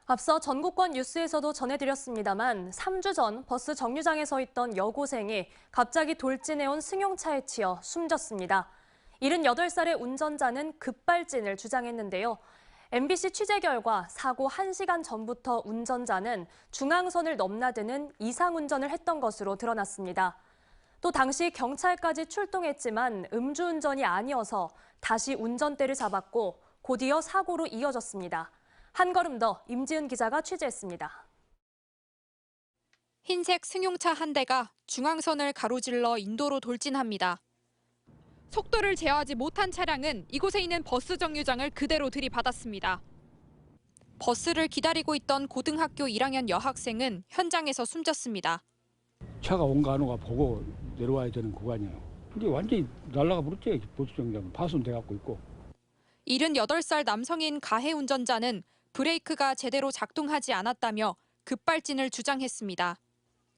앞서 전국권 뉴스에서도 전해드렸습니다만 3주 전 버스 정류장에 서 있던 여고생이 갑자기 돌진해온 승용차에 치여 숨졌습니다. 78살의 운전자는 급발진을 주장했는데요. MBC 취재 결과 사고 1시간 전부터 운전자는 중앙선을 넘나드는 이상운전을 했던 것으로 드러났습니다. 또 당시 경찰까지 출동했지만 음주운전이 아니어서 다시 운전대를 잡았고 곧이어 사고로 이어졌습니다. 한 걸음 더 임지은 기자가 취재했습니다. 흰색 승용차 한 대가 중앙선을 가로질러 인도로 돌진합니다. 속도를 제어하지 못한 차량은 이곳에 있는 버스 정류장을 그대로 들이받았습니다. 버스를 기다리고 있던 고등학교 1학년 여학생은 현장에서 숨졌습니다. 차가 온가 안 온가 보고 내려와야 되는 구간이에요. 근데 완전히 날아가 버렸지. 버스 정류장 파손돼 갖고 있고. 78살 남성인 가해 운전자는 브레이크가 제대로 작동하지 않았다며 급발진을 주장했습니다.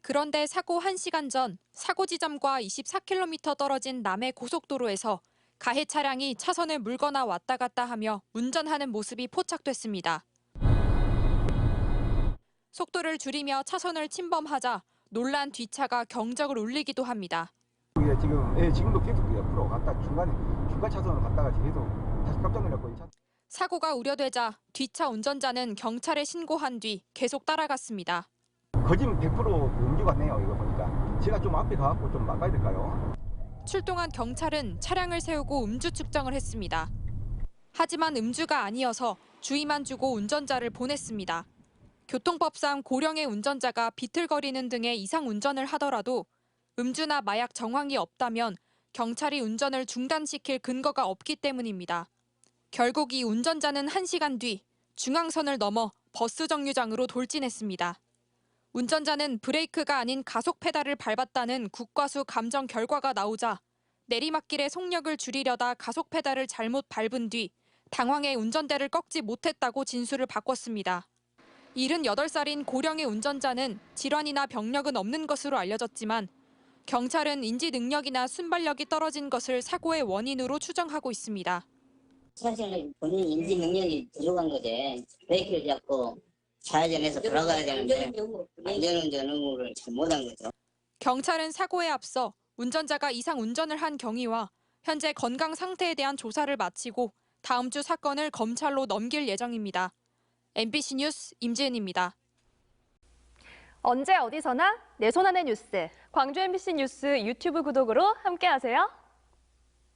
그런데 사고 1시간 전 사고 지점과 24km 떨어진 남해 고속도로에서 가해 차량이 차선을 물거나 왔다 갔다 하며 운전하는 모습이 포착됐습니다. 속도를 줄이며 차선을 침범하자 놀란 뒷차가 경적을 울리기도 합니다. 지금도 계속 옆으로 갔다 중간 차선으로 갔다가 계속 다시 깜짝 놀랐고. 사고가 우려되자 뒷차 운전자는 경찰에 신고한 뒤 계속 따라갔습니다. 거진 100% 음주 같네요. 이거 보니까. 제가 좀 앞에 가갖고 좀 막아야 될까요? 출동한 경찰은 차량을 세우고 음주 측정을 했습니다. 하지만 음주가 아니어서 주의만 주고 운전자를 보냈습니다. 교통법상 고령의 운전자가 비틀거리는 등의 이상 운전을 하더라도 음주나 마약 정황이 없다면 경찰이 운전을 중단시킬 근거가 없기 때문입니다. 결국 이 운전자는 1시간 뒤 중앙선을 넘어 버스 정류장으로 돌진했습니다. 운전자는 브레이크가 아닌 가속 페달을 밟았다는 국과수 감정 결과가 나오자 내리막길에 속력을 줄이려다 가속 페달을 잘못 밟은 뒤 당황해 운전대를 꺾지 못했다고 진술을 바꿨습니다. 78살인 고령의 운전자는 질환이나 병력은 없는 것으로 알려졌지만 경찰은 인지 능력이나 순발력이 떨어진 것을 사고의 원인으로 추정하고 있습니다. 사실은 본인 인지 능력이 부족한 거지. 브레이크를 잡고 좌회전해서 돌아가야 되는데 안전운전 의무를 잘못한 거죠. 경찰은 사고에 앞서 운전자가 이상 운전을 한 경위와 현재 건강 상태에 대한 조사를 마치고 다음 주 사건을 검찰로 넘길 예정입니다. MBC 뉴스 임지은입니다. 언제 어디서나 내 손 안의 뉴스. 광주 MBC 뉴스 유튜브 구독으로 함께하세요.